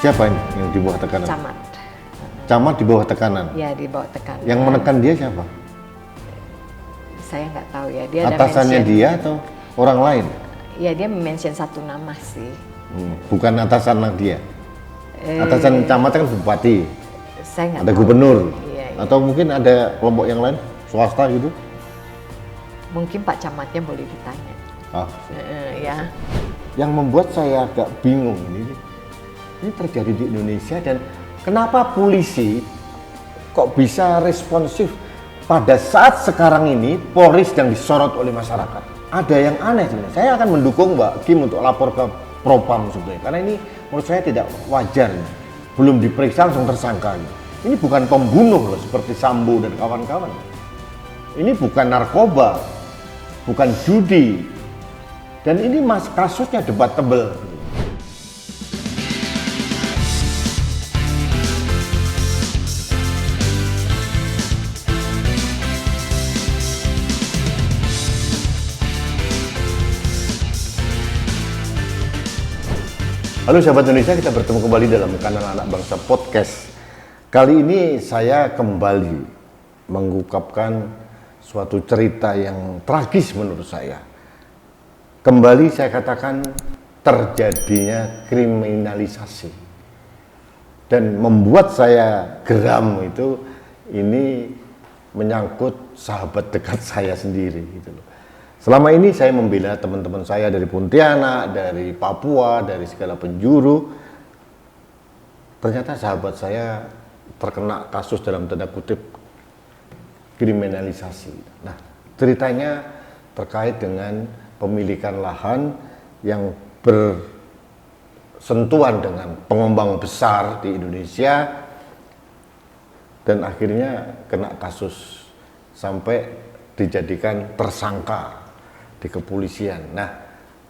Siapa ini yang di bawah tekanan? Camat. Camat di bawah tekanan? Ya, di bawah tekanan. Yang menekan dia siapa? Saya nggak tahu ya. Dia Atasannya ada mention, dia atau orang lain? Ya, dia mention satu nama sih. Bukan atasan dia? Atasan camat kan bupati, Saya nggak ada tahu. gubernur, Iya. atau mungkin ada kelompok yang lain, swasta gitu? Mungkin Pak Camatnya boleh ditanya. Ah. Ya. Yang membuat saya agak bingung ini terjadi di Indonesia, dan kenapa polisi kok bisa responsif pada saat sekarang ini Polri sedang disorot oleh masyarakat. Ada yang aneh sebenarnya. Saya akan mendukung Mbak Kim untuk lapor ke Propam sebetulnya, karena ini menurut saya tidak wajar. Belum diperiksa langsung tersangka. Ini bukan pembunuh loh seperti Sambo dan kawan-kawan. Ini bukan narkoba, bukan judi, dan ini kasusnya debatable. Halo sahabat Indonesia, kita bertemu kembali dalam kanal Anak Bangsa Podcast. Kali ini saya kembali mengungkapkan suatu cerita yang tragis menurut saya. Kembali saya katakan terjadinya kriminalisasi. Dan membuat saya geram itu, ini menyangkut sahabat dekat saya sendiri gitu loh. Selama ini saya membela teman-teman saya dari Pontianak, dari Papua, dari segala penjuru. Ternyata sahabat saya terkena kasus dalam tanda kutip kriminalisasi. Nah, ceritanya terkait dengan pemilikan lahan yang bersentuhan dengan pengembang besar di Indonesia, dan akhirnya kena kasus sampai dijadikan tersangka di kepolisian. Nah,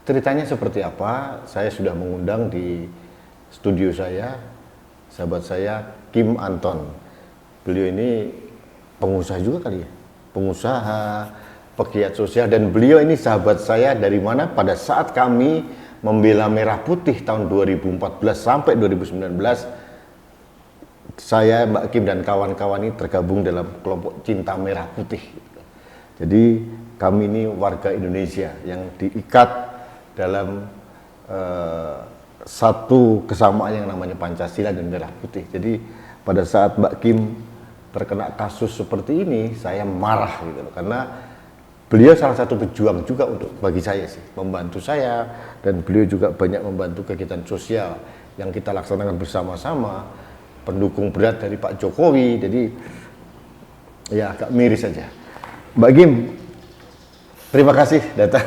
ceritanya seperti apa? Saya sudah mengundang di studio saya sahabat saya Kim Anton. Beliau ini pengusaha juga kali ya, pengusaha, pegiat sosial, dan beliau ini sahabat saya dari mana pada saat kami membela Merah Putih tahun 2014 sampai 2019. Saya, Mbak Kim dan kawan-kawan ini tergabung dalam kelompok Cinta Merah Putih. Jadi kami ini warga Indonesia yang diikat dalam satu kesamaan yang namanya Pancasila dan Merah Putih. Jadi pada saat Mbak Kim terkena kasus seperti ini, saya marah gitu loh, karena beliau salah satu pejuang juga untuk bagi saya sih, membantu saya, dan beliau juga banyak membantu kegiatan sosial yang kita laksanakan bersama-sama, pendukung berat dari Pak Jokowi. Jadi ya agak miris saja. Mbak Kim, terima kasih datang.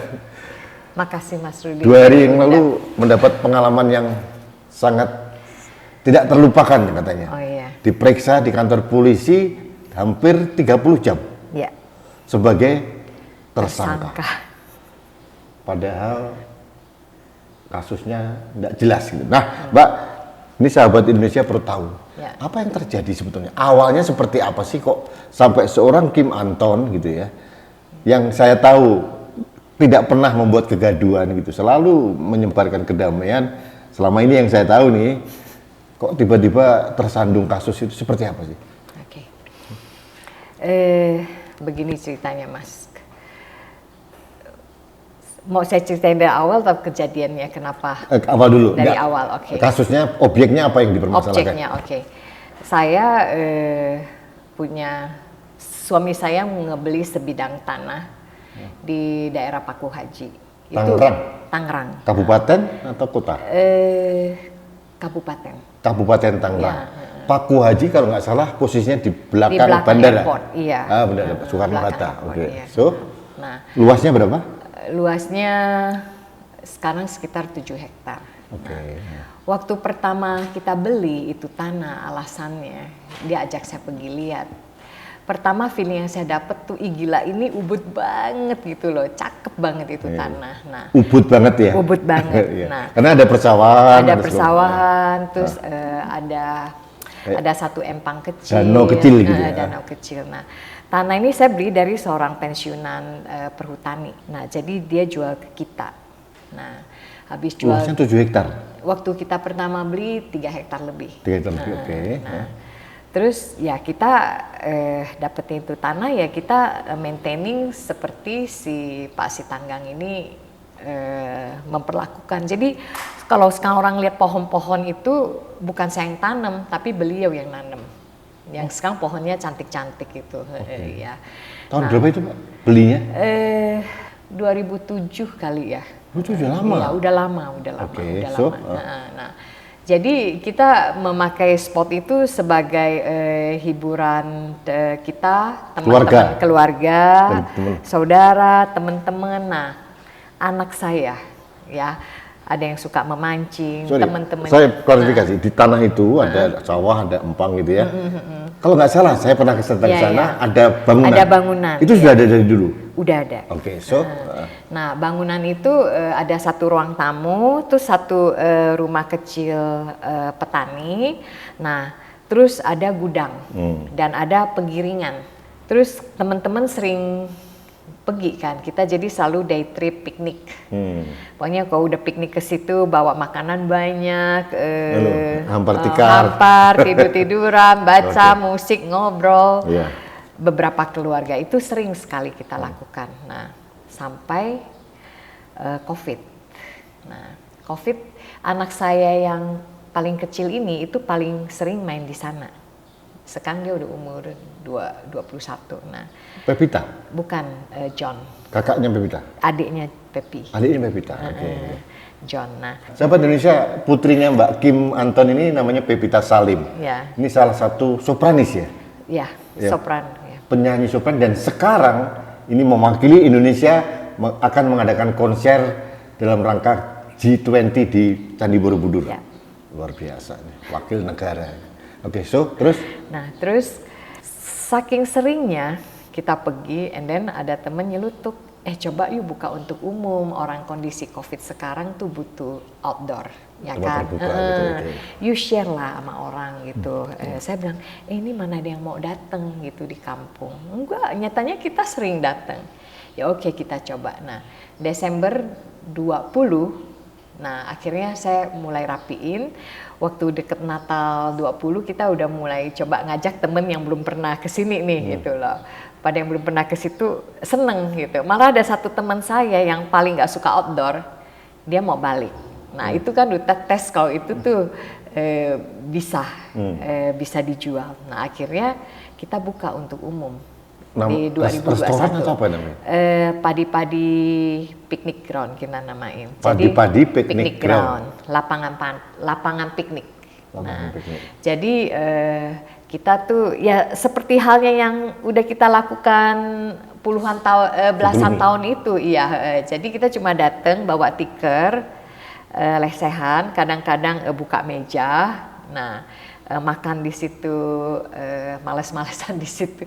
Makasih Mas Rudi. 2 hari yang lalu mendapat pengalaman yang sangat tidak terlupakan katanya. Oh iya. Diperiksa di kantor polisi hampir 30 jam. Ya. Sebagai tersangka. Padahal kasusnya tidak jelas gitu. Nah, Mbak, ini sahabat Indonesia perlu tahu. Ya. Apa yang terjadi sebetulnya? Awalnya seperti apa sih kok sampai seorang Kim Anton gitu ya, yang saya tahu tidak pernah membuat kegaduhan gitu, selalu menyebarkan kedamaian. Selama ini yang saya tahu nih, kok tiba-tiba tersandung kasus itu, seperti apa sih? Oke. Begini ceritanya Mas. Mau saya ceritain dari awal atau kejadiannya kenapa? Apa dulu? Dari awal, oke. Kasusnya, objeknya apa yang dipermasalahkan? Objeknya, oke. Saya punya, suami saya ngebeli sebidang tanah di daerah Paku Haji. Tangerang? Tangerang. Kabupaten atau kota? Kabupaten. Kabupaten Tangerang. Ya. Paku Haji kalau nggak salah posisinya di belakang, Di belakang bandara. airport, iya. Bandara Soekarno-Hatta. Oke. Iya. So, Nah, luasnya berapa? luasnya sekarang sekitar 7 hektar. Oke. Waktu pertama kita beli itu tanah, alasannya dia ajak saya pergi lihat. Pertama feeling yang saya dapat tuh, gila ini ubud banget gitu loh, cakep banget itu tanah. Nah, ubud banget ya? Ubud banget. Iya. Nah, karena ada persawahan. ada persawahan, terus ada satu empang kecil. Danau kecil gitu ya? Danau kecil. Nah, tanah ini saya beli dari seorang pensiunan perhutani. Nah, jadi dia jual ke kita. Nah, habis jual. Luasnya 7 hektar? waktu kita pertama beli 3 hektar lebih. 3 hektar lebih, oke. Nah, terus ya kita dapetin itu tanah ya kita maintaining seperti si Pak Sitanggang ini memperlakukan. Jadi kalau sekarang orang lihat pohon-pohon itu bukan saya yang tanam, tapi beliau yang nanam. Yang sekarang pohonnya cantik-cantik itu. Ya. Tahun berapa itu Pak belinya? 2007 kali ya. Itu udah lama? Iya, udah lama. Oke, udah so, lama. Nah, jadi kita memakai spot itu sebagai hiburan kita, teman-teman keluarga, saudara, teman-teman. Nah, anak saya ya ada yang suka memancing, teman-teman. Saya klarifikasi, di tanah itu ada sawah, ada empang gitu ya. Kalau nggak salah, saya pernah ke sana, ada bangunan. Ada bangunan. Itu sudah ada dari dulu? Udah ada. Oke, so. Nah, bangunan itu ada satu ruang tamu, terus satu rumah kecil petani. Nah, terus ada gudang dan ada penggiringan. Terus teman-teman sering pergi kan, kita jadi selalu day trip piknik. Pokoknya kalau udah piknik ke situ bawa makanan banyak, hampar tidur-tiduran, baca musik, ngobrol. Beberapa keluarga itu sering sekali kita lakukan. Nah, sampai COVID. Nah, COVID anak saya yang paling kecil ini itu paling sering main di sana. Sekarang dia udah umur 21. Nah, Pepita? Bukan, John. Kakaknya Pepita? Adiknya Pepi. Adiknya Pepita, oke. John. Nah, sahabat Indonesia, putrinya Mbak Kim Anton ini namanya Pepita Salim. Ya. Ini salah satu sopranis ya? Ya, sopran. Ya. Penyanyi sopran dan sekarang ini mewakili Indonesia akan mengadakan konser dalam rangka G20 di Candi Borobudur. Ya. Luar biasa nih, wakil negara. Oke, so terus? Nah, terus saking seringnya kita pergi, and then ada temen nyelutuk, coba yuk buka untuk umum, orang kondisi COVID sekarang tuh butuh outdoor, ya kan? Terbuka, gitu. You share lah sama orang gitu. Saya bilang, ini mana ada yang mau datang gitu di kampung? Enggak, nyatanya kita sering datang. Ya oke, kita coba. Nah, Desember 20, nah akhirnya saya mulai rapiin. Waktu deket Natal 20 kita udah mulai coba ngajak temen yang belum pernah kesini nih gitu loh. Pada yang belum pernah ke situ seneng gitu. Malah ada satu teman saya yang paling nggak suka outdoor, dia mau balik. Nah itu kan udah tes kalau itu tuh bisa dijual. Nah akhirnya kita buka untuk umum. Di 2021. Restoran atau apa namanya? Padi-padi picnic ground kita namain. Padi-padi picnic ground. Lapangan piknik. Jadi kita tuh ya seperti halnya yang udah kita lakukan puluhan tahun, belasan tahun itu, iya. Jadi kita cuma datang bawa tikar, lesehan, kadang-kadang buka meja, nah makan di situ, males-malesan di situ.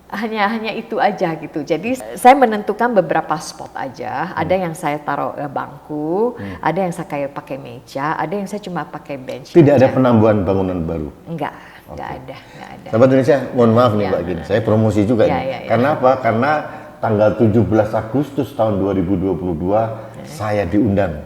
Hanya itu aja gitu. Jadi saya menentukan beberapa spot aja. Ada yang saya taruh bangku, ada yang saya kayak pakai meja, ada yang saya cuma pakai bench. Tidak ada penambahan bangunan baru? Enggak ada. Sahabat Indonesia, mohon maaf nih Mbak Gin, saya promosi juga nih. Karena apa? Karena tanggal 17 Agustus tahun 2022 saya diundang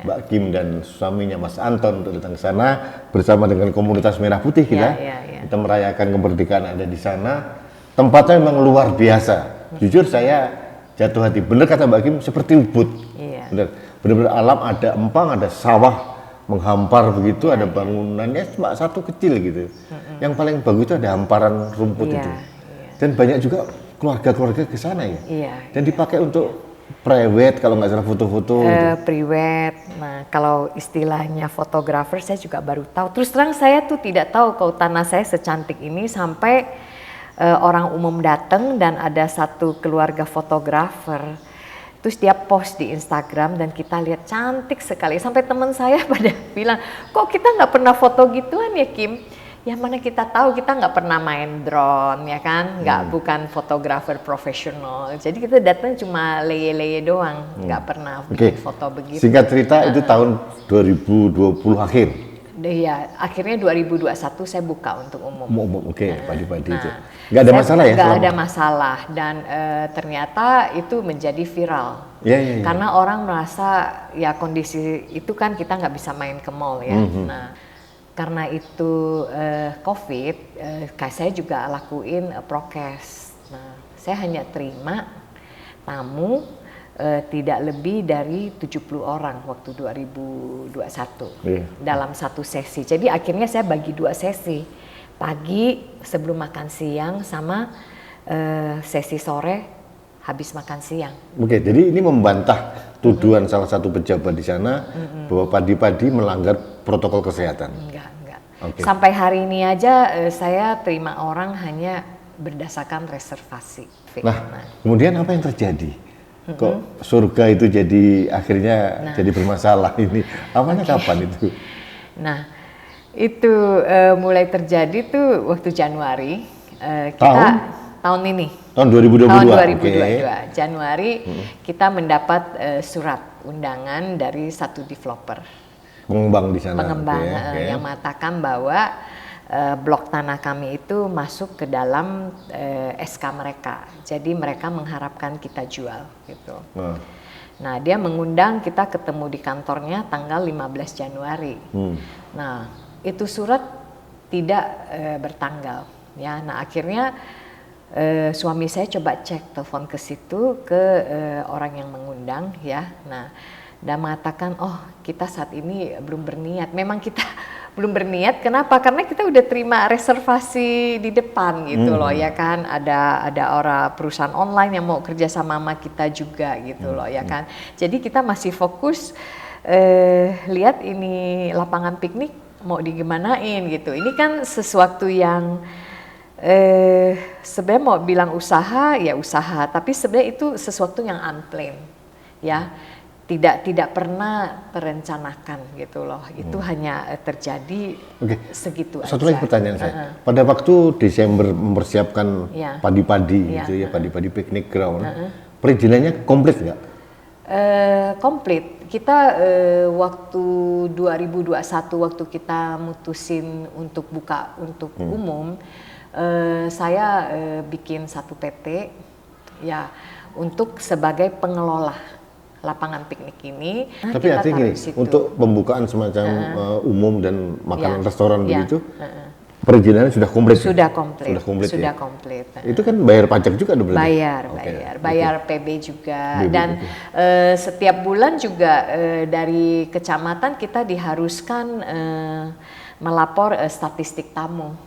Mbak Kim dan suaminya Mas Anton untuk datang ke sana bersama dengan komunitas Merah Putih kita. Kita merayakan kemerdekaan ada di sana. Tempatnya memang luar biasa. Jujur saya jatuh hati. Bener kata Mbak Kim, seperti Ubud. Bener-bener alam, ada empang, ada sawah menghampar begitu, ada bangunannya cuma satu kecil gitu. Yang paling bagus itu ada hamparan rumput itu. Dan banyak juga keluarga-keluarga ke sana ya. Dan dipakai untuk private kalau nggak salah foto-foto. Private. Nah kalau istilahnya fotografer saya juga baru tahu. Terus terang saya tuh tidak tahu kalau tanah saya secantik ini sampai orang umum datang dan ada satu keluarga fotografer. Terus dia post di Instagram dan kita lihat cantik sekali. Sampai teman saya pada bilang, kok kita nggak pernah foto gituan ya Kim? Ya mana kita tahu, kita nggak pernah main drone ya kan, bukan fotografer profesional. Jadi kita datang cuma leye-leye doang, nggak pernah bikin foto begitu. Singkat cerita itu tahun 2020 akhir. Ya, akhirnya 2021 saya buka untuk umum. Oke, padi-padi itu. Nggak ada masalah ya? Nggak ada masalah, dan ternyata itu menjadi viral. Ya. Karena orang merasa ya kondisi itu kan kita nggak bisa main ke mall ya. Nah, karena itu COVID, saya juga lakuin prokes. Nah, saya hanya terima tamu tidak lebih dari 70 orang waktu 2021 dalam satu sesi. Jadi akhirnya saya bagi 2 sesi, pagi sebelum makan siang sama sesi sore habis makan siang. Oke, jadi ini membantah tuduhan salah satu pejabat di sana bahwa padi-padi melanggar protokol kesehatan. Enggak. Okay. Sampai hari ini aja saya terima orang hanya berdasarkan reservasi. Nah, kemudian apa yang terjadi? Kok surga itu jadi akhirnya jadi bermasalah ini? Awalnya kapan itu? Nah, itu mulai terjadi tuh waktu Januari. Kita tahun ini. Tahun 2022. Tahun 2022. Januari kita mendapat surat undangan dari satu developer. Pengembang di sana. Pengembang yang mengatakan bahwa blok tanah kami itu masuk ke dalam SK mereka. Jadi mereka mengharapkan kita jual gitu. Nah, dia mengundang kita ketemu di kantornya tanggal 15 Januari. Nah, itu surat tidak bertanggal ya. Nah, akhirnya suami saya coba cek telepon ke situ ke orang yang mengundang ya. Nah, dan mengatakan, "Oh, kita saat ini belum berniat." Memang kita belum berniat, kenapa? Karena kita udah terima reservasi di depan gitu loh ya kan, ada orang perusahaan online yang mau kerja sama kita juga gitu loh ya kan. Jadi kita masih fokus lihat ini lapangan piknik mau digimanain gitu. Ini kan sesuatu yang sebenarnya mau bilang usaha ya usaha, tapi sebenarnya itu sesuatu yang unplanned ya. Tidak pernah terencanakan gitu loh. Itu hanya terjadi segitu aja. Satu lagi pertanyaan saya. Pada waktu Desember mempersiapkan padi-padi gitu ya, padi-padi picnic ground, perizinannya komplit nggak? Komplit. Kita waktu 2021 waktu kita mutusin untuk buka untuk umum, saya bikin satu PT ya untuk sebagai pengelola lapangan piknik ini. Tapi artinya gini, untuk pembukaan semacam umum dan makanan restoran begitu, perizinannya sudah komplit. Sudah komplit. Sudah komplit. Itu kan bayar pajak juga dong berarti? Bayar PB juga. Dan setiap bulan juga dari kecamatan kita diharuskan melapor statistik tamu.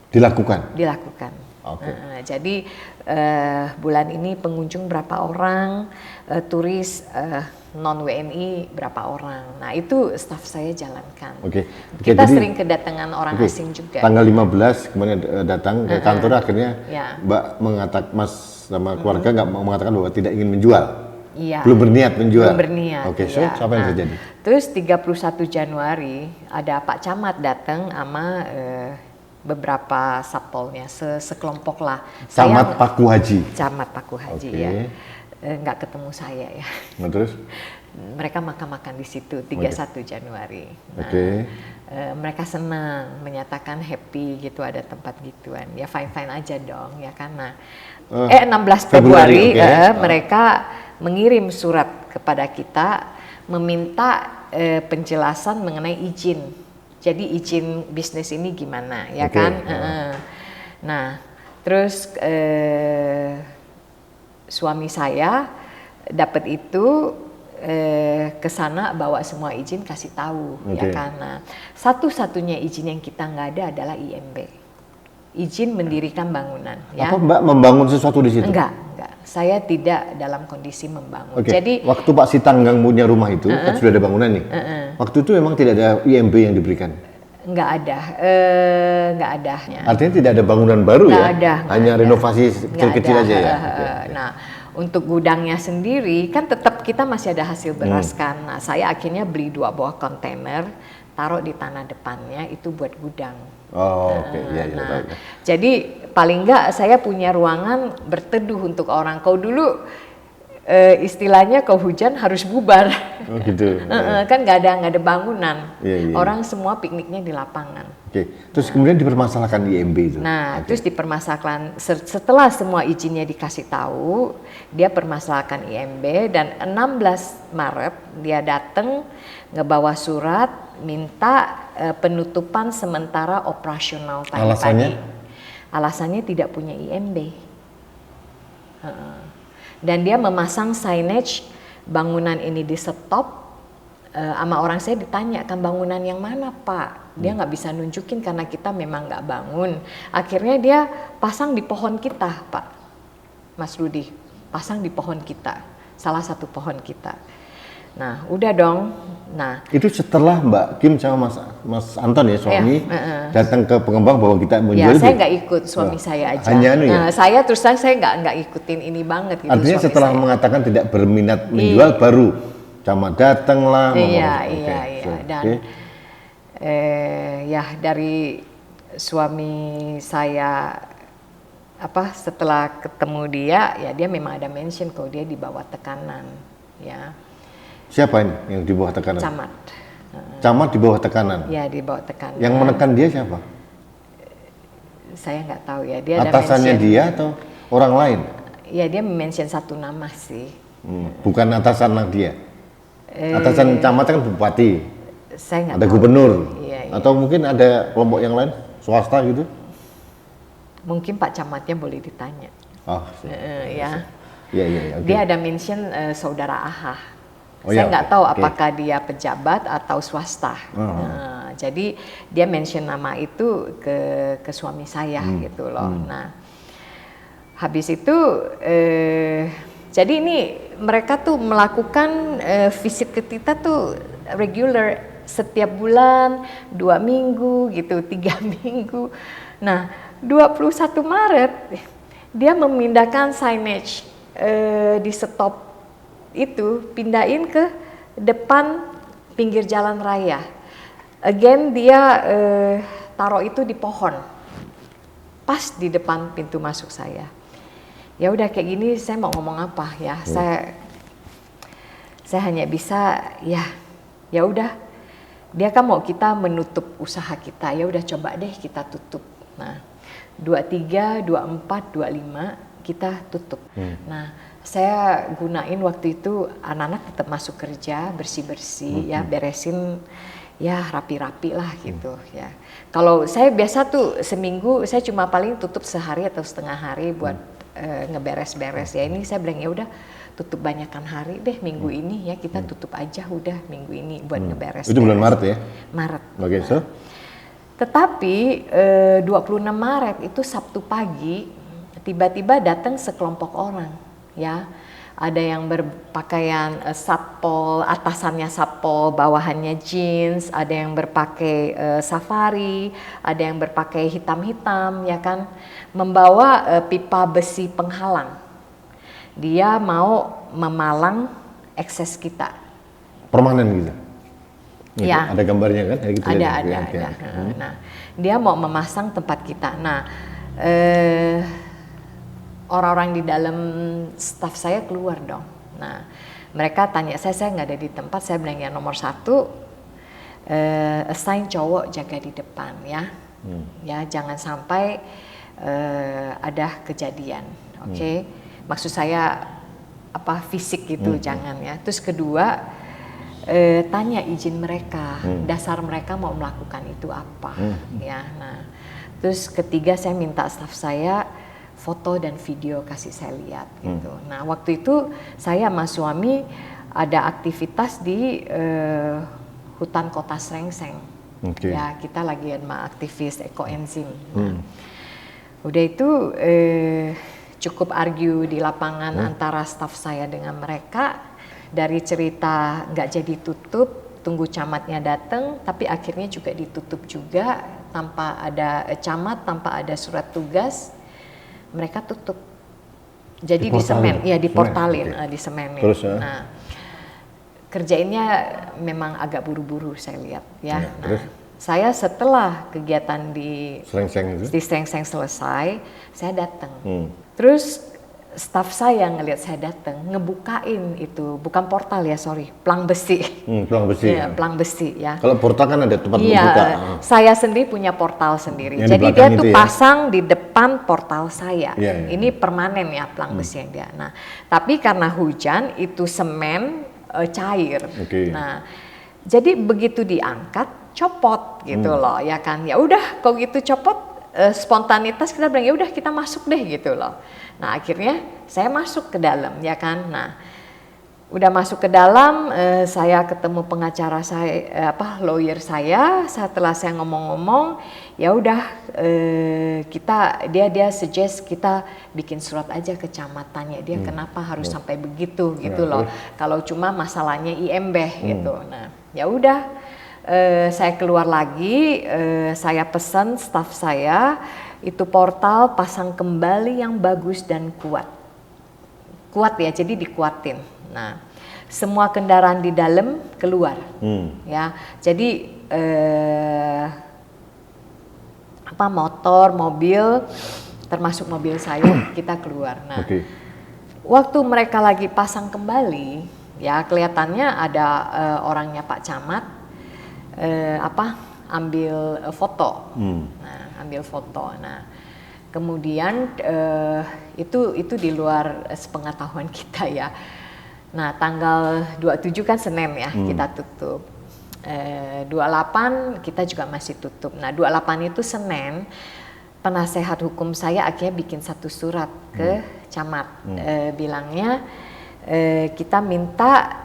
Dilakukan. Jadi bulan ini pengunjung berapa orang, turis non WNI berapa orang. Nah, itu staf saya jalankan. Kita sering kedatangan orang asing juga. Tanggal 15 kemudian datang ke kantor, akhirnya Mbak mengatakan, Mas sama keluarga nggak mengatakan bahwa tidak ingin menjual. Belum berniat menjual. So apa yang terjadi? Terus 31 Januari ada Pak Camat datang sama beberapa satpolnya, sekelompok lah. Camat Paku Haji ya. Nggak ketemu saya ya. Nah, terus? Mereka makan-makan di situ 31 Januari. Nah, mereka senang, menyatakan happy gitu ada tempat gituan. Ya fine-fine aja dong ya kan. Nah, 16 Februari mereka mengirim surat kepada kita meminta penjelasan mengenai izin. Jadi izin bisnis ini gimana ya kan? Nah, terus suami saya dapat itu ke sana bawa semua izin kasih tahu ya kan. Nah, satu-satunya izin yang kita nggak ada adalah IMB, izin mendirikan bangunan. Ya. Apa Mbak membangun sesuatu di situ? Enggak. Saya tidak dalam kondisi membangun. Jadi waktu Pak Sitanggang punya rumah itu kan sudah ada bangunan nih. Waktu itu memang tidak ada IMB yang diberikan. Nggak ada. Artinya tidak ada bangunan baru hanya renovasi kecil-kecil aja ya. Nah, untuk gudangnya sendiri kan tetap kita masih ada hasil beras kan. Nah, saya akhirnya beli 2 buah kontainer, taruh di tanah depannya itu buat gudang. Jadi paling nggak saya punya ruangan berteduh untuk orang. Kalau dulu istilahnya kalau hujan harus bubar. Oh gitu. Kan nggak ada bangunan. Iya. Orang semua pikniknya di lapangan. Oke. Terus kemudian dipermasalahkan IMB itu. Nah, terus dipermasalahkan setelah semua izinnya dikasih tahu, dia permasalahkan IMB dan 16 Maret dia datang ngebawa surat minta penutupan sementara operasional tadi. Alasannya? Alasannya tidak punya IMB. Dan dia memasang signage bangunan ini di stop. Sama orang saya ditanya, kan bangunan yang mana Pak? Dia nggak bisa nunjukin karena kita memang nggak bangun. Akhirnya dia pasang di pohon kita Pak, Mas Rudi, pasang di pohon kita, salah satu pohon kita. Nah udah dong. Nah itu setelah Mbak Kim sama Mas Anton ya suami datang ke pengembang bahwa kita menjual. Ya saya nggak ikut, suami saya aja. Hanya nah, saya terus terang saya nggak ikutin ini banget. Gitu, artinya setelah mengatakan tidak berminat menjual baru camat datang lah. Iya. Dan ya dari suami saya setelah ketemu dia ya dia memang ada mention kalau dia di bawah tekanan ya. Siapa ini yang di bawah tekanan? Camat. Camat di bawah tekanan. Ya di bawah tekanan. Yang menekan dia siapa? Saya nggak tahu ya. Dia atasannya ada dia atau orang lain? Ya dia mention satu nama sih. Bukan atasan dia. Atasan camat kan bupati. Saya nggak ada tahu. Gubernur. Iya. Atau mungkin ada kelompok yang lain swasta gitu? Mungkin Pak Camatnya boleh ditanya. Oh, ya. Iya. Okay. Dia ada mention saudara Aha. Oh, saya ya, nggak tahu apakah dia pejabat atau swasta. Jadi dia mention nama itu ke suami saya gitu loh. Nah, habis itu jadi ini mereka tuh melakukan visit ke kita tuh regular setiap bulan 2 minggu gitu 3 minggu. Nah 21 Maret dia memindahkan signage di stop itu pindahin ke depan pinggir jalan raya. Again dia taruh itu di pohon pas di depan pintu masuk saya. Ya udah kayak gini saya mau ngomong apa ya? Saya hanya bisa ya udah. Dia kan mau kita menutup usaha kita. Ya udah coba deh kita tutup. Nah, 23, 24, 25 kita tutup. Nah, saya gunain waktu itu anak-anak tetap masuk kerja, bersih-bersih ya, beresin ya rapi-rapi lah gitu ya. Kalau saya biasa tuh seminggu saya cuma paling tutup sehari atau setengah hari buat ngeberes-beres ya. Ini saya bilang ya udah tutup banyakan hari deh minggu ini ya kita tutup aja udah minggu ini buat ngeberes. Itu bulan Maret ya? Maret. Oke, so? Tetapi 26 Maret itu Sabtu pagi tiba-tiba datang sekelompok orang ya. Ada yang berpakaian satpol, atasannya satpol, bawahannya jeans, ada yang berpakai safari, ada yang berpakai hitam-hitam ya kan, membawa pipa besi penghalang. Dia mau memalang ekses kita. Permanen gitu? Ya. Ada gambarnya kan? Gitu ada. Nah, dia mau memasang tempat kita. Nah, orang-orang di dalam staff saya keluar dong. Nah, mereka tanya saya nggak ada di tempat. Saya bilang ya nomor 1, assign cowok jaga di depan ya. Ya jangan sampai ada kejadian. Oke. Maksud saya fisik gitu jangan ya. Terus kedua tanya izin mereka, dasar mereka mau melakukan itu apa ya. Nah, terus ketiga saya minta staff saya foto dan video kasih saya lihat gitu. Nah waktu itu saya sama suami ada aktivitas di hutan kota Srengseng. Ya kita lagi sama aktivis ekoenzim. Nah, udah itu cukup argue di lapangan antara staff saya dengan mereka. Dari cerita nggak jadi tutup, tunggu camatnya datang, tapi akhirnya juga ditutup juga tanpa ada camat, tanpa ada surat tugas. Mereka tutup. Jadi di semen, ya diportalin, di semen. Nah, kerjainnya memang agak buru-buru saya lihat ya. Nah, saya setelah kegiatan di Srengseng selesai, saya datang. Terus Staf saya ngelihat saya datang, ngebukain itu, bukan portal ya, sorry, pelang besi. Pelang besi. Ya, pelang besi ya. Kalau portal kan ada tempat Iya, membuka. saya sendiri punya portal sendiri. Yang di Jadi dia belakang tuh itu ya? pasang di depan portal saya. Iya, iya. Ini permanen ya pelang besi yang dia. Nah, tapi karena hujan itu semen cair. Oke. Nah, jadi begitu diangkat copot gitu loh, ya kan. Ya udah, kalau gitu copot. Spontanitas kita bilang ya udah kita masuk deh gitu loh. Nah akhirnya saya masuk ke dalam ya kan. Nah udah masuk ke dalam, saya ketemu pengacara saya, lawyer saya. Setelah saya ngomong-ngomong, ya udah dia suggest kita bikin surat aja ke camatanya. Dia kenapa harus sampai begitu gitu loh. Kalau cuma masalahnya IMB gitu. Nah ya udah. Saya keluar lagi, saya pesan staf saya itu portal pasang kembali yang bagus dan kuat ya, jadi dikuatin. Nah semua kendaraan di dalam keluar ya, jadi motor, mobil, termasuk mobil saya kita keluar. Nah waktu mereka lagi pasang kembali ya kelihatannya ada orangnya Pak Camat ambil foto. Nah, ambil foto. Nah, kemudian itu di luar sepengetahuan kita ya. Nah, tanggal 27 kan Senin ya, kita tutup. 28 kita juga masih tutup. Nah, 28 itu Senin, penasehat hukum saya akhirnya bikin satu surat ke camat. Bilangnya kita minta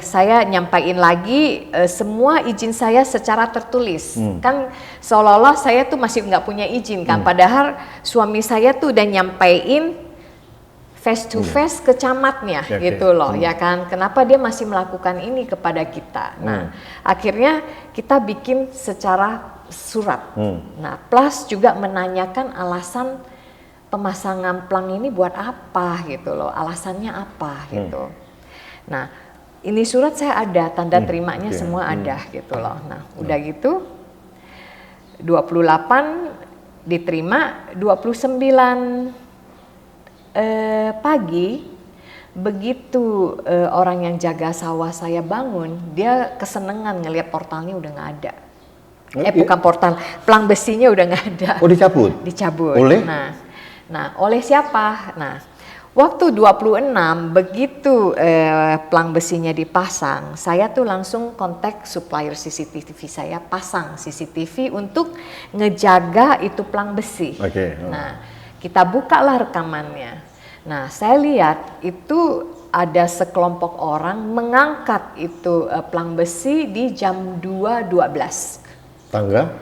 saya nyampain lagi semua izin saya secara tertulis. Kan seolah-olah saya tuh masih nggak punya izin kan, padahal suami saya tuh udah nyampain face to face ke camatnya gitu loh, ya kan. Kenapa dia masih melakukan ini kepada kita? Nah, akhirnya kita bikin secara surat. Nah, plus juga menanyakan alasan pemasangan pelang ini buat apa gitu loh, alasannya apa gitu. Nah, ini surat saya ada, tanda terimanya semua ada gitu loh. Nah, udah gitu 28 diterima, 29 pagi begitu orang yang jaga sawah saya bangun, dia kesenengan ngelihat portalnya udah nggak ada. Bukan portal, pelang besinya udah nggak ada. Oh, dicabut? Dicabut. Oleh? Nah, oleh siapa? Nah, waktu 26 begitu pelang besinya dipasang, saya tuh langsung kontak supplier CCTV saya, pasang CCTV untuk ngejaga itu pelang besi. Nah, kita bukalah rekamannya. Nah, saya lihat itu ada sekelompok orang mengangkat itu pelang besi di jam 2.12. Tanggal?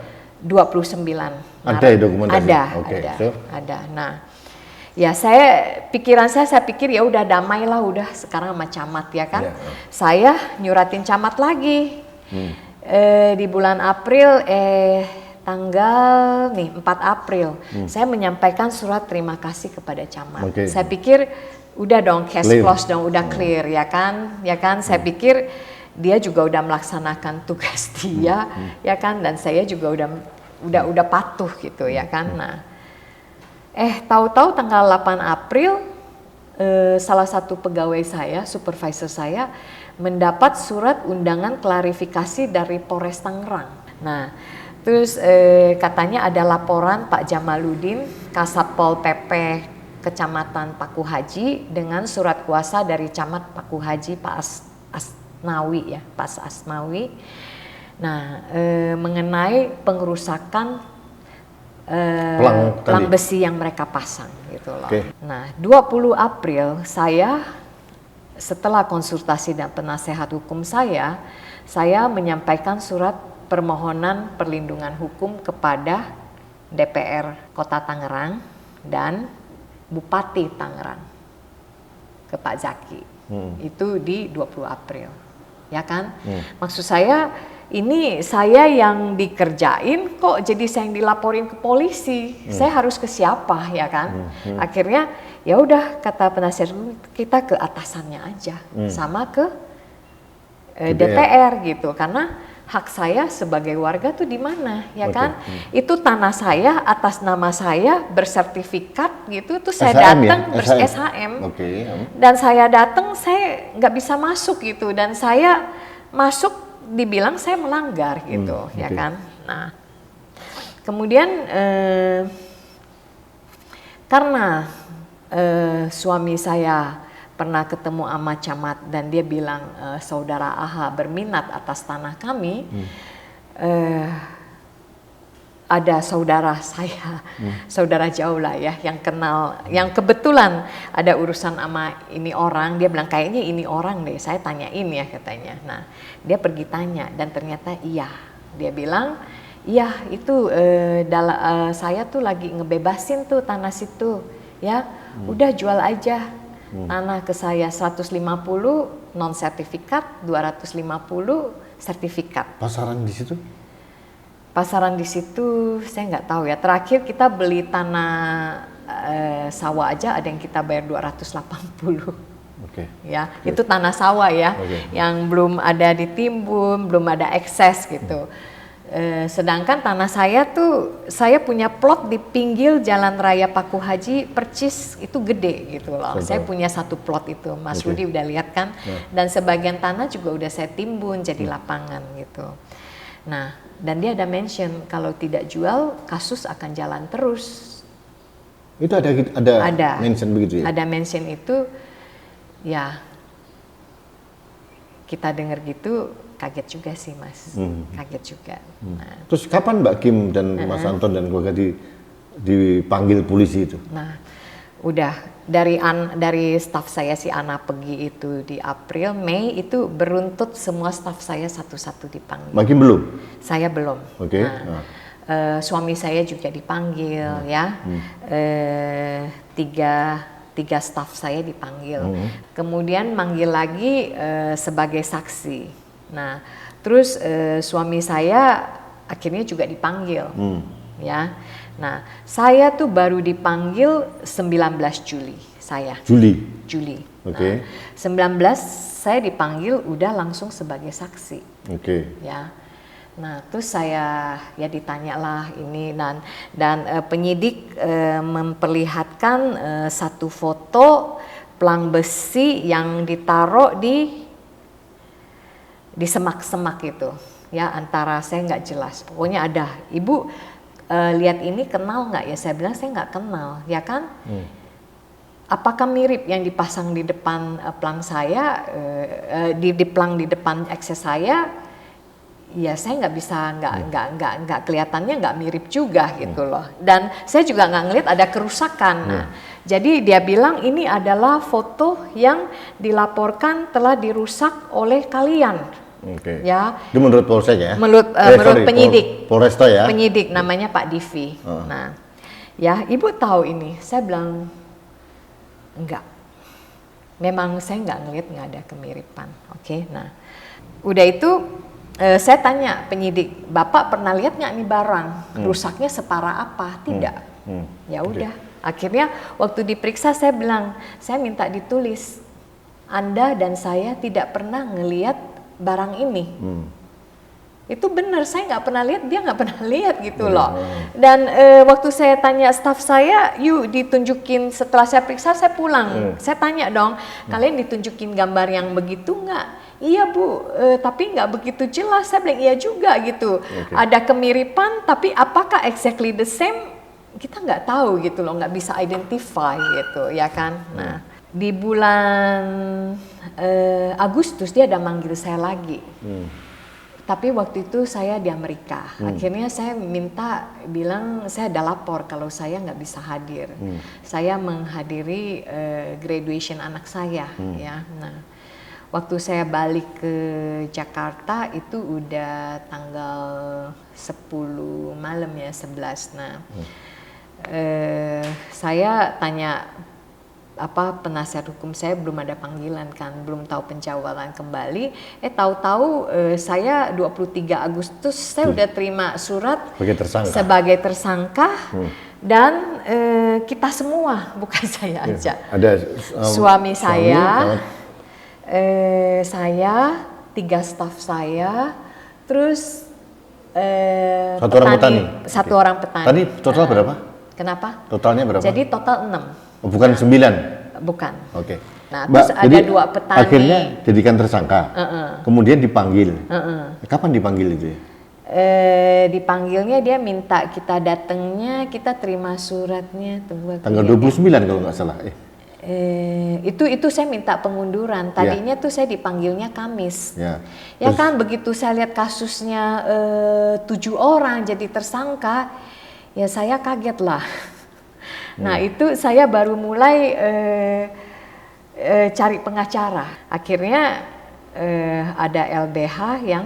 29 Maret. Ada ya dokumentasinya? Ada. Nah, ya pikiran saya pikir ya udah damailah udah sekarang sama camat ya kan. Saya nyuratin camat lagi. Di bulan April tanggal 4 April saya menyampaikan surat terima kasih kepada camat. Saya pikir udah dong case close dong, udah clear ya kan. Saya pikir dia juga udah melaksanakan tugas dia ya kan, dan saya juga udah patuh gitu ya kan. Nah, tahu-tahu tanggal 8 April salah satu pegawai saya, supervisor saya mendapat surat undangan klarifikasi dari Polres Tangerang. Nah, terus katanya ada laporan Pak Jamaluddin, Kasatpol PP Kecamatan Paku Haji dengan surat kuasa dari Camat Paku Haji Pak Asnawi ya, Pak Asnawi. Nah, mengenai pengerusakan pelang besi yang mereka pasang gitu loh. Nah, 20 April saya setelah konsultasi dan penasehat hukum saya menyampaikan surat permohonan perlindungan hukum kepada DPR Kota Tangerang dan Bupati Tangerang ke Pak Zaki. Itu di 20 April. Ya kan? Maksud saya ini saya yang dikerjain kok jadi saya yang dilaporin ke polisi. Saya harus ke siapa ya kan? Akhirnya ya udah kata penasihat kita ke atasannya aja sama ke DPR gitu, karena hak saya sebagai warga tuh di mana, ya Oke. kan? Itu tanah saya atas nama saya bersertifikat gitu, tuh saya SHM ya? datang SHM. SHM. Oke. Dan saya datang, saya nggak bisa masuk gitu, dan saya masuk dibilang saya melanggar gitu, ya oke. kan? Nah, kemudian karena suami saya pernah ketemu sama camat dan dia bilang saudara AHA berminat atas tanah kami, ada saudara saya, saudara jauh lah ya, yang kenal, yang kebetulan ada urusan sama ini orang, dia bilang kayaknya ini orang deh, saya tanyain ya katanya. Nah, dia pergi tanya dan ternyata iya, dia bilang iya itu saya tuh lagi ngebebasin tuh tanah situ, ya udah jual aja tanah ke saya 150 non sertifikat, 250 sertifikat. Pasaran di situ? Pasaran di situ saya nggak tahu ya. Terakhir kita beli tanah sawah aja ada yang kita bayar 280. Oke. Ya, itu tanah sawah ya, yang belum ada ditimbun, belum ada ekses gitu. Sedangkan tanah saya tuh, saya punya plot di pinggir Jalan Raya Paku Haji Percis, itu gede gitu loh. Saya punya satu plot itu, Mas Rudi udah lihat kan. Dan sebagian tanah juga udah saya timbun jadi lapangan gitu. Nah, dan dia ada mention kalau tidak jual kasus akan jalan terus. Itu ada mention begitu ya? Ada mention itu, ya kita dengar gitu kaget juga sih Mas, kaget juga. Nah, terus kapan Mbak Kim dan Mas Anton dan keluarga dipanggil polisi itu? Nah, udah dari staf saya si Ana Pegi itu di April, Mei itu beruntut semua staf saya satu-satu dipanggil. Mbak Kim belum? Saya belum. Oke. Nah, suami saya juga dipanggil ya, tiga staf saya dipanggil. Kemudian manggil lagi sebagai saksi. Nah, terus suami saya akhirnya juga dipanggil, ya. Nah, saya tuh baru dipanggil 19 Juli saya. Juli. Oke. Nah, 19 saya dipanggil udah langsung sebagai saksi. Oke. Ya. Nah, terus saya ya ditanyalah ini dan penyidik memperlihatkan satu foto pelang besi yang ditaruh di semak-semak itu. Ya, antara saya nggak jelas. Pokoknya ada. Ibu lihat ini kenal nggak ya? Saya bilang saya nggak kenal, ya kan? Apakah mirip yang dipasang di depan pelang saya, di pelang di depan akses saya? Ya saya nggak bisa, nggak kelihatannya nggak mirip juga gitu loh. Dan saya juga nggak ngelihat ada kerusakan. Nah, jadi dia bilang ini adalah foto yang dilaporkan telah dirusak oleh kalian. Oke. Ya. Itu menurut Polsek ya? Menurut penyidik. Polresta ya? Penyidik namanya Pak Divi. Nah, ya ibu tahu ini. Saya bilang enggak. Memang saya nggak ngelihat, nggak ada kemiripan. Oke. Nah, udah itu saya tanya penyidik, Bapak pernah lihat nggak nih barang rusaknya separah apa? Tidak. Ya udah. Akhirnya waktu diperiksa saya bilang, saya minta ditulis. Anda dan saya tidak pernah ngelihat barang ini. Itu benar, saya nggak pernah lihat, dia nggak pernah lihat gitu loh. Dan waktu saya tanya staf saya, yuk ditunjukin, setelah saya periksa saya pulang. Saya tanya dong, kalian ditunjukin gambar yang begitu nggak? Iya Bu, tapi nggak begitu jelas. Saya bilang iya juga gitu. Ada kemiripan, tapi apakah exactly the same? Kita nggak tahu gitu loh, nggak bisa identify gitu, ya kan? Nah, di bulan Agustus dia ada manggil saya lagi. Tapi waktu itu saya di Amerika. Akhirnya saya minta, bilang saya ada lapor kalau saya nggak bisa hadir. Saya menghadiri graduation anak saya, ya. Nah, waktu saya balik ke Jakarta itu udah tanggal 10 malam ya, 11. Nah, saya tanya penasihat hukum saya, belum ada panggilan kan, belum tahu penjawaban kembali. Tahu-tahu saya 23 Agustus saya udah terima surat sebagai tersangka dan kita semua, bukan saya aja. Ada suami saya, 3 staf saya, Terus Satu orang petani? Satu Oke. orang petani. Tadi total berapa? Kenapa? Totalnya berapa? Jadi total 6. Oh, bukan 9? Bukan. Oke. Nah, Mbak, terus ada jadi 2 petani. akhirnya jadikan tersangka. Kemudian dipanggil. Kapan dipanggil itu ya? Dipanggilnya dia minta kita datangnya, kita terima suratnya tunggu aku Tanggal lihat 29 kalau nggak salah. itu saya minta pengunduran. Tadinya tuh saya dipanggilnya Kamis. Ya. Ya kan begitu saya lihat kasusnya 7 orang jadi tersangka, ya saya kaget lah. Nah itu saya baru mulai cari pengacara. Akhirnya ada LBH yang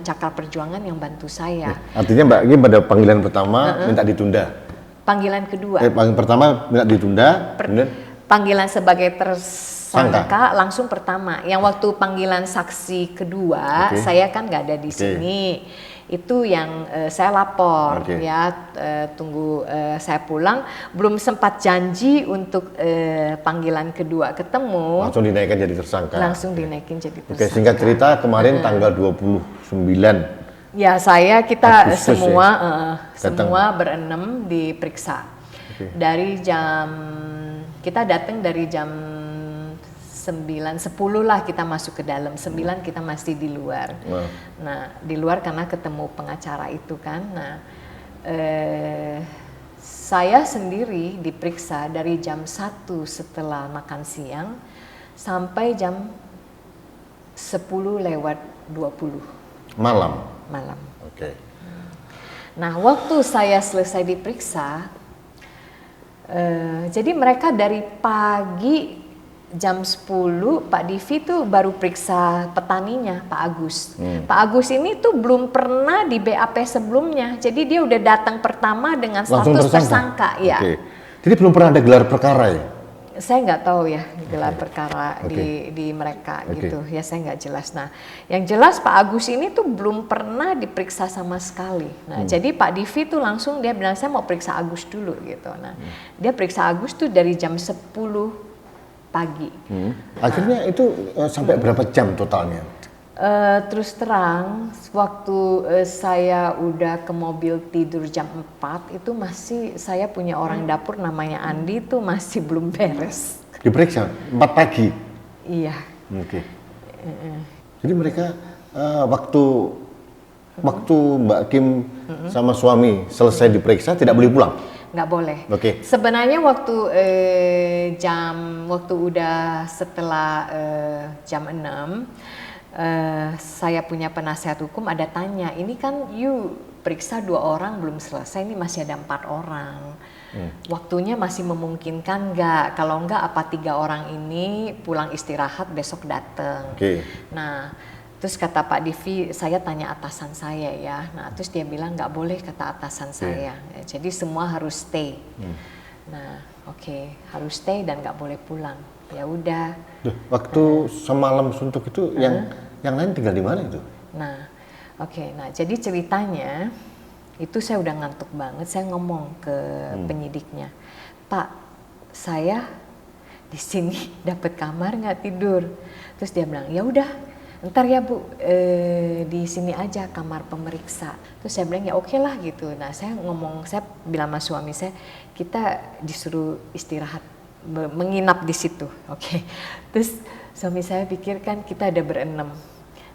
Cakra Perjuangan yang bantu saya. Artinya Mbak ini pada panggilan pertama minta ditunda. Panggilan kedua. Panggilan pertama minta ditunda, kemudian Panggilan sebagai tersangka langsung pertama. Yang waktu panggilan saksi kedua, saya kan nggak ada di sini. Itu yang saya lapor ya, tunggu saya pulang. Belum sempat janji untuk panggilan kedua ketemu. langsung dinaikkan jadi tersangka. Langsung dinaikin jadi tersangka. Oke, singkat cerita kemarin tanggal 29 Ya kita Agustus semua berenam diperiksa. Dari kita datang dari jam 9, 10 lah kita masuk ke dalam, 9 kita masih di luar. Nah di luar karena ketemu pengacara itu kan. Nah saya sendiri diperiksa dari jam 1 setelah makan siang sampai jam 10:20 malam. Oke. Nah, waktu saya selesai diperiksa, jadi mereka dari pagi jam 10, Pak Divi tuh baru periksa petaninya, Pak Agus. Pak Agus ini tuh belum pernah di BAP sebelumnya, jadi dia udah datang pertama dengan status tersangka. Ya. Oke. Jadi belum pernah ada gelar perkara ya? Saya nggak tahu ya gelar perkara di mereka gitu ya, saya nggak jelas. Nah yang jelas Pak Agus ini tuh belum pernah diperiksa sama sekali. Nah jadi Pak Divi tuh langsung dia bilang saya mau periksa Agus dulu gitu. Nah dia periksa Agus tuh dari jam 10 pagi. Akhirnya itu sampai berapa jam totalnya? Terus terang, waktu saya udah ke mobil tidur jam 4 itu masih saya punya orang dapur namanya Andi itu masih belum beres. Diperiksa 4 pagi? Iya. Oke. Jadi mereka waktu Mbak Kim sama suami selesai diperiksa tidak boleh pulang? Nggak boleh. Oke. Sebenarnya waktu udah setelah jam 6 saya punya penasihat hukum ada tanya, ini kan you periksa 2 orang belum selesai, ini masih ada 4 orang. Waktunya masih memungkinkan nggak? Kalau nggak apa 3 orang ini pulang istirahat besok datang. Nah terus kata Pak Divi, saya tanya atasan saya ya. Nah terus dia bilang nggak boleh kata atasan saya. Jadi semua harus stay. Nah harus stay dan nggak boleh pulang. Ya udah. Waktu semalam suntuk itu yang lain tinggal di mana itu? Nah, nah jadi ceritanya itu saya udah ngantuk banget. Saya ngomong ke penyidiknya, Pak, saya di sini dapat kamar nggak tidur. Terus dia bilang, ya udah, ntar ya Bu, di sini aja kamar pemeriksa. Terus saya bilang ya oke lah gitu. Nah saya bilang sama suami saya, kita disuruh istirahat, menginap di situ, Terus suami saya pikir kan kita ada berenam,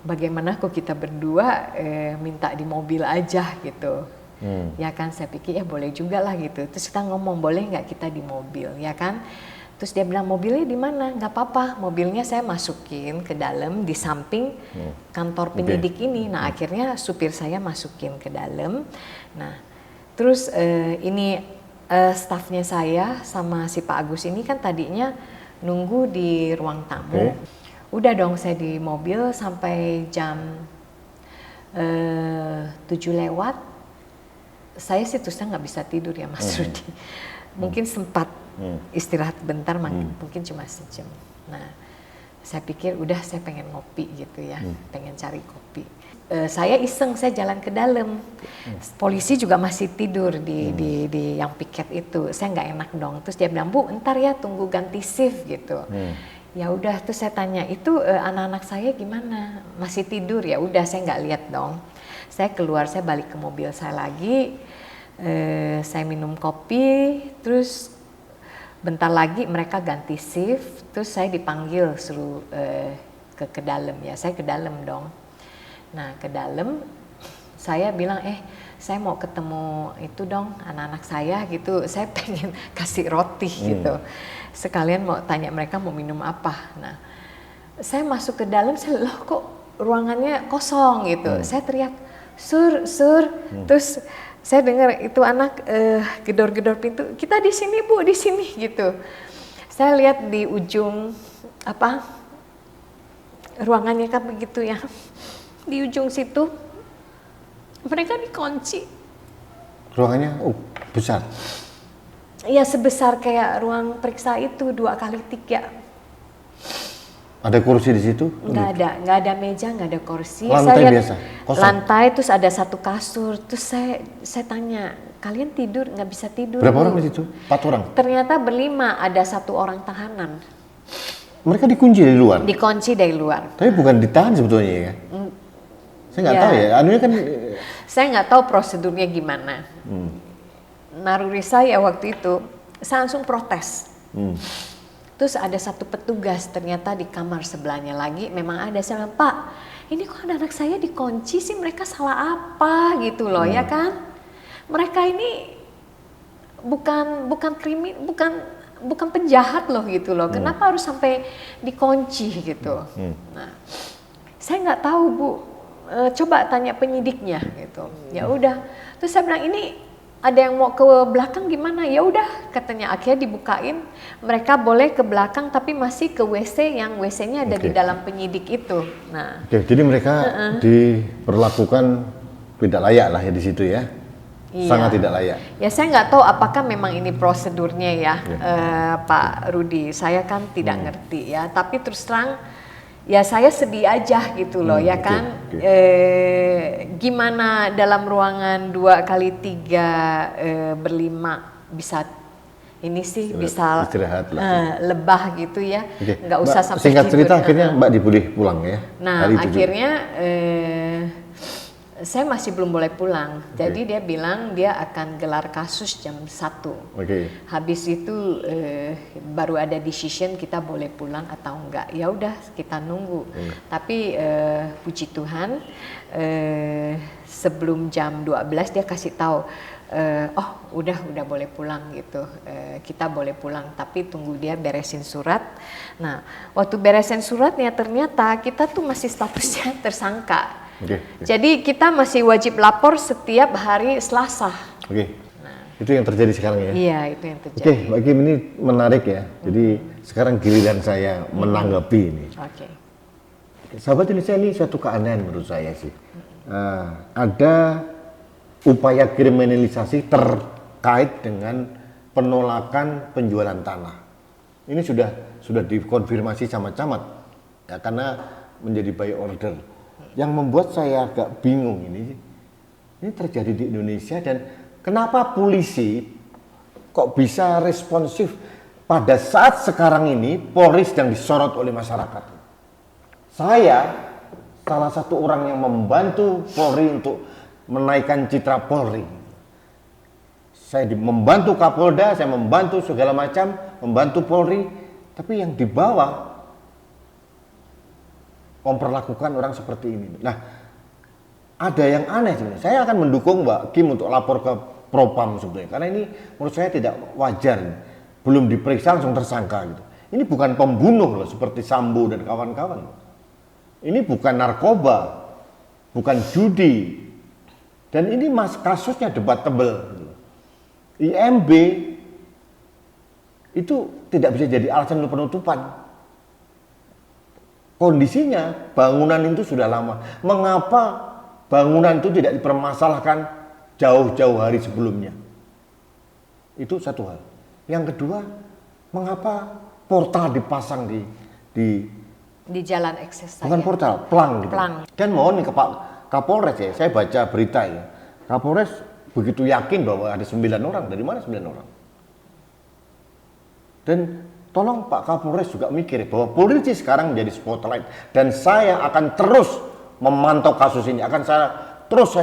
bagaimana kok kita berdua minta di mobil aja gitu, ya kan? Saya pikir ya boleh juga lah gitu. Terus kita ngomong boleh nggak kita di mobil, ya kan? Terus dia bilang mobilnya di mana? Nggak apa-apa, mobilnya saya masukin ke dalam di samping kantor penyidik ini. Nah akhirnya supir saya masukin ke dalam. Nah terus stafnya saya sama si Pak Agus ini kan tadinya nunggu di ruang tamu. Udah dong saya di mobil sampai jam 7 lewat. Saya sih terus nggak bisa tidur ya Mas Rudi. Mungkin sempat istirahat bentar, mungkin cuma sejam. Nah saya pikir udah saya pengen ngopi gitu ya, pengen cari kopi. Saya iseng, saya jalan ke dalam. Polisi juga masih tidur di yang piket itu. Saya nggak enak dong. Terus dia bilang, Bu, ntar ya tunggu ganti shift gitu. Ya udah tuh saya tanya, itu anak-anak saya gimana? Masih tidur? Ya udah saya nggak lihat dong. Saya keluar, saya balik ke mobil saya lagi. Saya minum kopi, terus bentar lagi mereka ganti shift, terus saya dipanggil suruh ke dalam ya. Saya ke dalam dong. Nah ke dalam saya bilang saya mau ketemu itu dong anak-anak saya gitu. Saya pengen kasih roti gitu. Sekalian mau tanya mereka mau minum apa. Nah, saya masuk ke dalam, saya loh kok ruangannya kosong gitu. Saya teriak, sur. Terus saya dengar itu anak gedor-gedor pintu. Kita di sini Bu, di sini gitu. Saya lihat di ujung ruangannya kan begitu ya. Di ujung situ mereka dikunci. Ruangannya besar. Ya sebesar kayak ruang periksa itu 2x3. Ada kursi di situ? Nggak ada meja, nggak ada kursi. Lantai saya biasa? Kosong? Lantai, terus ada satu kasur. Terus saya tanya, kalian tidur nggak bisa tidur? Berapa orang di situ? 4 orang? Ternyata berlima, ada 1 orang tahanan. Mereka dikunci dari luar? Dikunci dari luar. Tapi bukan ditahan sebetulnya ya? Saya nggak tahu ya, anunya kan... Saya nggak tahu prosedurnya gimana. Naruri saya waktu itu, saya langsung protes. Terus ada satu petugas ternyata di kamar sebelahnya lagi, memang ada. Saya bilang, Pak, ini kok anak saya dikunci sih, mereka salah apa gitu loh ya kan? Mereka ini bukan penjahat loh gitu loh. Kenapa harus sampai dikunci gitu? Nah, saya nggak tahu Bu. Coba tanya penyidiknya gitu. Ya udah. Terus saya bilang ini ada yang mau ke belakang gimana? Ya udah katanya, akhirnya dibukain. Mereka boleh ke belakang tapi masih ke WC yang WC-nya ada di dalam penyidik itu. Nah. Jadi mereka diperlakukan tidak layak lah ya di situ ya. Iya. Sangat tidak layak. Ya saya nggak tahu apakah memang ini prosedurnya ya, Pak Rudi. Saya kan tidak ngerti ya. Tapi terus terang ya saya sedih aja gitu loh ya kan. Gimana dalam ruangan 2x3 berlima bisa ini sih bisa lebah gitu ya. Nggak usah sampai singkat tidur. Cerita akhirnya Mbak diboleh pulang ya. Nah akhirnya saya masih belum boleh pulang. Jadi dia bilang dia akan gelar kasus jam 1. Habis itu baru ada decision kita boleh pulang atau enggak. Ya udah kita nunggu. Tapi puji Tuhan sebelum jam 12 dia kasih tahu udah boleh pulang gitu. Kita boleh pulang tapi tunggu dia beresin surat. Nah, waktu beresin suratnya ternyata kita tuh masih statusnya tersangka. Jadi kita masih wajib lapor setiap hari Selasa. Nah, itu yang terjadi sekarang ya? Iya, itu yang terjadi. Mbak Kim, ini menarik ya. Jadi sekarang giliran saya menanggapi ini. Sahabat Indonesia, ini suatu keanehan menurut saya sih. Ada upaya kriminalisasi terkait dengan penolakan penjualan tanah. Ini sudah dikonfirmasi sama camat ya, karena menjadi by order. Yang membuat saya agak bingung ini terjadi di Indonesia, dan kenapa polisi kok bisa responsif pada saat sekarang ini Polri sedang disorot oleh masyarakat. Saya salah satu orang yang membantu Polri untuk menaikkan citra Polri. Saya membantu Kapolda, saya membantu segala macam, membantu Polri, tapi yang di bawah memperlakukan orang seperti ini. Nah, ada yang aneh sebenarnya. Saya akan mendukung Mbak Kim untuk lapor ke Propam sebenarnya, karena ini menurut saya tidak wajar. Belum diperiksa langsung tersangka gitu. Ini bukan pembunuh loh seperti Sambo dan kawan-kawan. Ini bukan narkoba, bukan judi. Dan ini kasusnya debatable. IMB itu tidak bisa jadi alasan untuk penutupan. Kondisinya bangunan itu sudah lama. Mengapa bangunan itu tidak dipermasalahkan jauh-jauh hari sebelumnya? Itu satu hal. Yang kedua, mengapa portal dipasang di jalan akses saya? Bukan portal, pelang gitu. Dan mohon nih ke Pak Kapolres ya, saya baca berita ya. Kapolres begitu yakin bahwa ada 9 orang. Dari mana 9 orang? Dan tolong Pak Kapolres juga mikir bahwa polisi sekarang menjadi spotlight dan saya akan terus memantau kasus ini, akan saya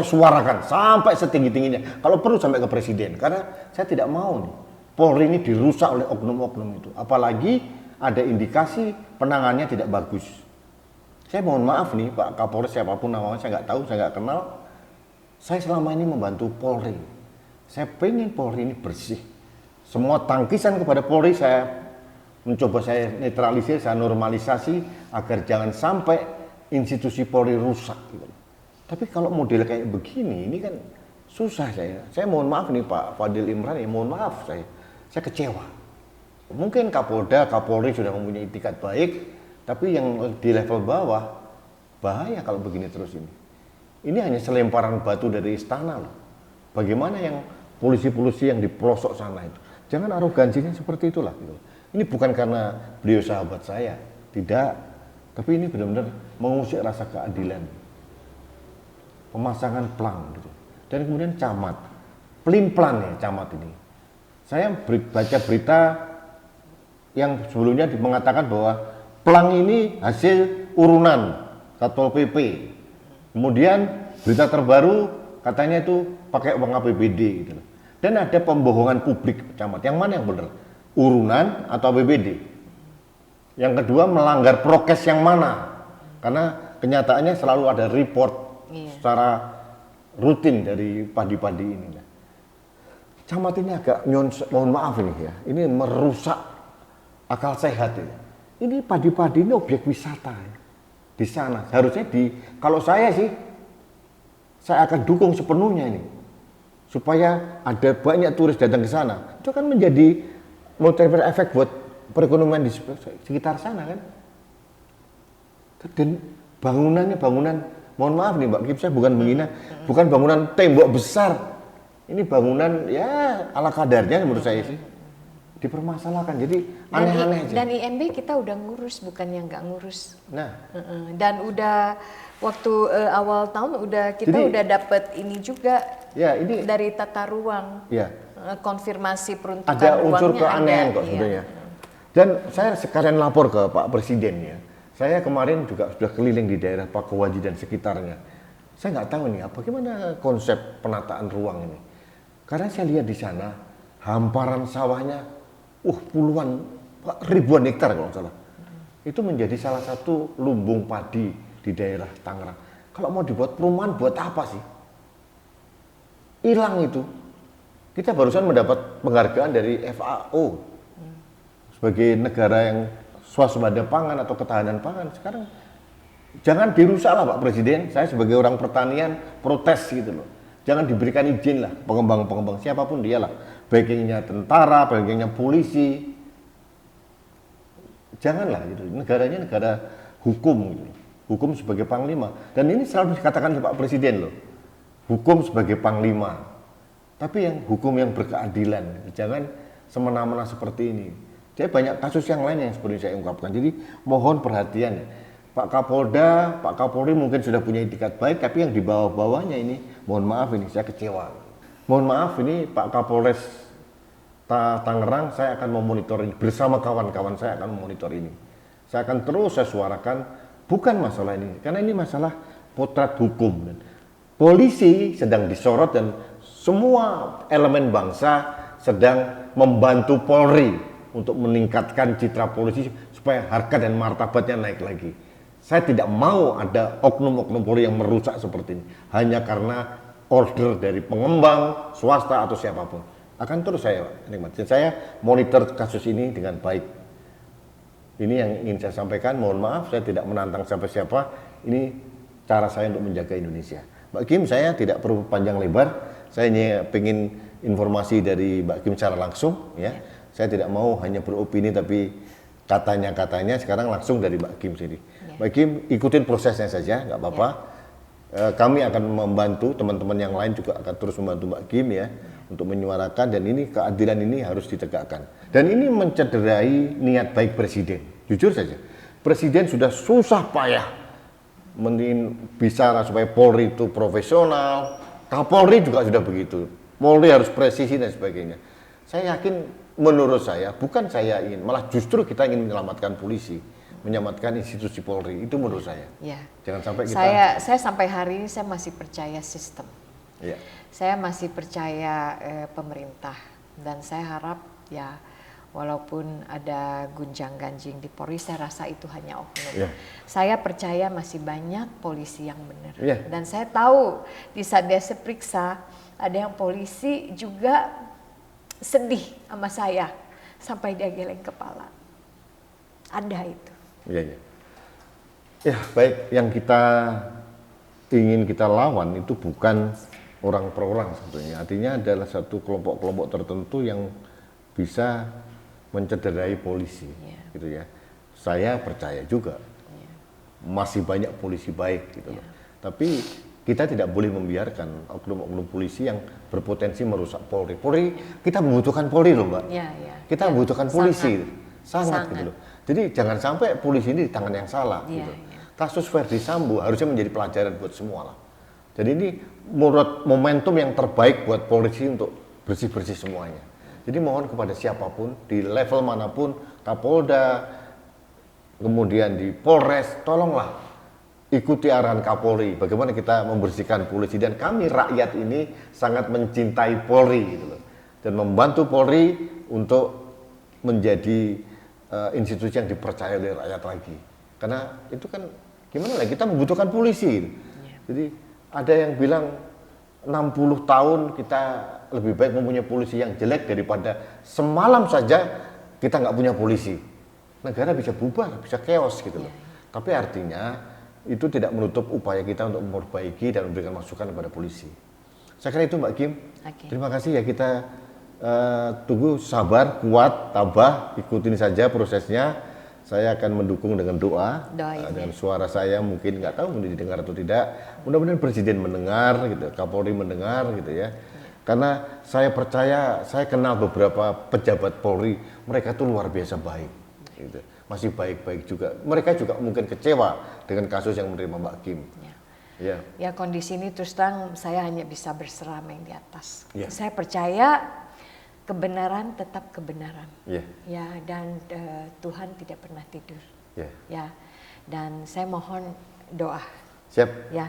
suarakan sampai setinggi-tingginya, kalau perlu sampai ke presiden, karena saya tidak mau nih Polri ini dirusak oleh oknum-oknum itu, apalagi ada indikasi penanganannya tidak bagus. Saya mohon maaf nih Pak Kapolres, siapapun namanya saya nggak tahu, saya nggak kenal. Saya selama ini membantu Polri. Saya pengen Polri ini bersih. Semua tangkisan kepada Polri saya mencoba saya netralisir, saya normalisasi agar jangan sampai institusi Polri rusak. Gitu. Tapi kalau model kayak begini, ini kan susah saya. Saya mohon maaf nih Pak Fadil Imran, ya mohon maaf saya kecewa. Mungkin Kapolda, Kapolri sudah mempunyai itikat baik, tapi yang di level bawah bahaya kalau begini terus ini. Ini hanya selemparan batu dari istana loh. Bagaimana yang polisi-polisi yang di pelosok sana itu? Jangan arogansinya seperti itulah. Gitu. Ini bukan karena beliau sahabat saya, tidak. Tapi ini benar-benar mengusik rasa keadilan. Pemasangan pelang gitu. Dan kemudian camat, pelin-pelan ya camat ini. Saya baca berita yang sebelumnya mengatakan bahwa pelang ini hasil urunan Satpol PP. Kemudian berita terbaru katanya itu pakai uang APBD gitu. Dan ada pembohongan publik camat. Yang mana yang benar? Urunan atau APBD? Yang kedua melanggar prokes yang mana? Karena kenyataannya selalu ada report secara rutin dari padi-padi ini. Camat ini agak mohon maaf ini ya, ini merusak akal sehat ini. Ini padi-padi ini objek wisata ya. Di sana harusnya kalau saya sih, saya akan dukung sepenuhnya ini supaya ada banyak turis datang ke sana. Itu kan menjadi multiplier efek buat perekonomian di sekitar sana kan. Dan bangunannya mohon maaf nih Mbak Kim, saya bukan menghina, bukan bangunan tembok besar. Ini bangunan ya ala kadarnya menurut saya sih. Dipermasalahkan, jadi aneh-aneh aja. Dan IMB kita udah ngurus, bukan yang nggak ngurus. Nah, dan udah waktu awal tahun kita udah dapet ini juga ya, ini dari tata ruang. Ya. Konfirmasi peruntukan ada unsur ruangnya keanehan ada, kok sebenarnya. Dan saya sekalian lapor ke Pak Presiden ya. Saya kemarin juga sudah keliling di daerah Pakuwaji dan sekitarnya. Saya nggak tahu nih bagaimana konsep penataan ruang ini. Karena saya lihat di sana hamparan sawahnya, puluhan, ribuan hektar kalau nggak salah. Itu menjadi salah satu lumbung padi di daerah Tangerang. Kalau mau dibuat perumahan, buat apa sih? Hilang itu. Kita barusan mendapat penghargaan dari FAO sebagai negara yang swasembada pangan atau ketahanan pangan. Sekarang jangan dirusak lah Pak Presiden. Saya sebagai orang pertanian protes gitu loh. Jangan diberikan izin lah pengembang-pengembang siapapun dia lah. Backingnya tentara, backingnya polisi. Janganlah gitu. Negaranya negara hukum gitu. Hukum sebagai panglima. Dan ini selalu dikatakan oleh Pak Presiden loh. Hukum sebagai panglima. Tapi yang hukum yang berkeadilan. Jangan semena-mena seperti ini. Jadi banyak kasus yang lain yang seperti saya ungkapkan. Jadi mohon perhatian. Pak Kapolda, Pak Kapolri mungkin sudah punya itikat baik, tapi yang di bawah-bawahnya ini, mohon maaf ini saya kecewa. Mohon maaf ini Pak Kapolres Tangerang, saya akan memonitor ini bersama kawan-kawan saya akan memonitor ini. Saya akan terus saya suarakan bukan masalah ini, karena ini masalah potret hukum. Polisi sedang disorot dan semua elemen bangsa sedang membantu Polri untuk meningkatkan citra polisi supaya harga dan martabatnya naik lagi. Saya tidak mau ada oknum-oknum Polri yang merusak seperti ini hanya karena order dari pengembang, swasta atau siapapun. Akan terus saya nikmati. Saya monitor kasus ini dengan baik. Ini yang ingin saya sampaikan. Mohon maaf, saya tidak menantang siapa-siapa. Ini cara saya untuk menjaga Indonesia. Mbak Kim, saya tidak perlu panjang lebar. Saya hanya ingin informasi dari Mbak Kim secara langsung. Ya. Saya tidak mau hanya beropini, tapi katanya sekarang langsung dari Mbak Kim sendiri. Ya. Mbak Kim, ikutin prosesnya saja, nggak apa-apa. Ya. Kami akan membantu, teman-teman yang lain juga akan terus membantu Mbak Kim ya, untuk menyuarakan, dan ini keadilan ini harus ditegakkan. Dan ini mencederai niat baik Presiden. Jujur saja, Presiden sudah susah payah bicara supaya Polri itu profesional. Kapolri juga sudah begitu. Polri harus presisi dan sebagainya. Saya yakin menurut saya, bukan saya ingin, malah justru kita ingin menyelamatkan polisi, menyelamatkan institusi Polri, itu menurut saya. Ya. Jangan sampai kita... Saya sampai hari ini saya masih percaya sistem. Ya. Saya masih percaya pemerintah, dan saya harap ya walaupun ada gunjang-ganjing di Polri, saya rasa itu hanya oknum. Yeah. Saya percaya masih banyak polisi yang benar. Yeah. Dan saya tahu di saat dia periksa, ada yang polisi juga sedih sama saya sampai dia geleng kepala. Ada itu. Iya, iya. Ya, baik, yang kita ingin kita lawan itu bukan orang per orang sebetulnya. Artinya adalah satu kelompok-kelompok tertentu yang bisa mencederai polisi, gitu ya. Saya percaya juga masih banyak polisi baik, gitu loh. Tapi kita tidak boleh membiarkan oknum-oknum polisi yang berpotensi merusak Polri. Polri, kita membutuhkan Polri loh, Mbak. Kita membutuhkan polisi, sangat gitu loh. Jadi jangan sampai polisi ini di tangan yang salah, gitu. Kasus Verdi Sambo harusnya menjadi pelajaran buat semua lah. Jadi ini menurut momentum yang terbaik buat polisi untuk bersih-bersih semuanya. Jadi mohon kepada siapapun, di level manapun, Kapolda, kemudian di Polres, tolonglah ikuti arahan Kapolri, bagaimana kita membersihkan polisi. Dan kami rakyat ini sangat mencintai Polri, gitu loh. Dan membantu Polri untuk menjadi institusi yang dipercaya oleh rakyat lagi. Karena itu kan, gimana lah, kita membutuhkan polisi. Gitu. Jadi ada yang bilang 60 tahun kita lebih baik mempunyai polisi yang jelek daripada semalam saja kita nggak punya polisi. Negara bisa bubar, bisa chaos gitu loh. Tapi artinya itu tidak menutup upaya kita untuk memperbaiki dan memberikan masukan kepada polisi. Saya kira itu Mbak Kim. Terima kasih ya, kita tunggu, sabar, kuat, tabah, ikutin saja prosesnya. Saya akan mendukung dengan doa. Dengan suara saya mungkin nggak tahu mungkin didengar atau tidak. Mudah-mudahan Presiden mendengar, gitu, Kapolri mendengar, gitu ya. Karena saya percaya, saya kenal beberapa pejabat Polri, mereka tuh luar biasa baik, gitu. Masih baik-baik juga. Mereka juga mungkin kecewa dengan kasus yang menerima Mbak Kim. Ya kondisi ini terus terang saya hanya bisa berseramai di atas. Saya percaya kebenaran tetap kebenaran. Ya, dan Tuhan tidak pernah tidur. Ya, dan saya mohon doa. Siap. Ya,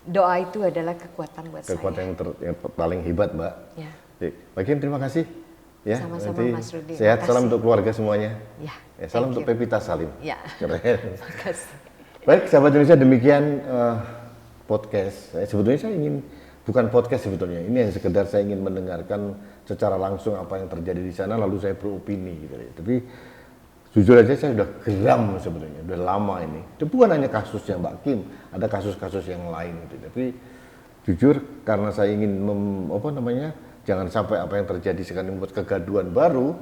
doa itu adalah kekuatan buat kekuatan yang paling hebat, Mbak. Mbak Kim, terima kasih. Ya, sama-sama Mas Rudi. Sehat, salam untuk keluarga semuanya. Salam untuk Pevita Salim. Terima kasih. Baik, sahabat Indonesia, demikian podcast. Sebetulnya saya ingin, bukan podcast sebetulnya, ini yang sekedar saya ingin mendengarkan secara langsung apa yang terjadi di sana, lalu saya beropini gitu ya. Tapi jujur aja saya sudah geram sebetulnya, sudah lama ini. Itu bukan hanya kasusnya Mbak Kim, ada kasus-kasus yang lain gitu. Tapi jujur karena saya ingin jangan sampai apa yang terjadi sekarang membuat kegaduhan baru,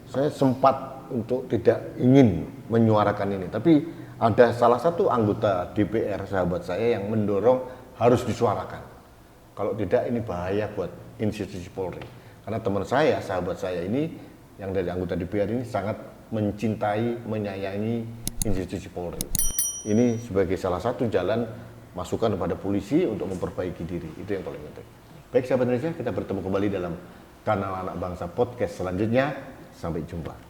saya sempat untuk tidak ingin menyuarakan ini. Tapi ada salah satu anggota DPR sahabat saya yang mendorong harus disuarakan. Kalau tidak ini bahaya buat institusi Polri. Karena teman saya, sahabat saya ini yang dari anggota DPR ini sangat mencintai, menyayangi institusi Polri. Ini sebagai salah satu jalan masukan kepada polisi untuk memperbaiki diri. Itu yang paling penting. Baik sahabat Indonesia, kita bertemu kembali dalam kanal Anak Bangsa Podcast selanjutnya. Sampai jumpa.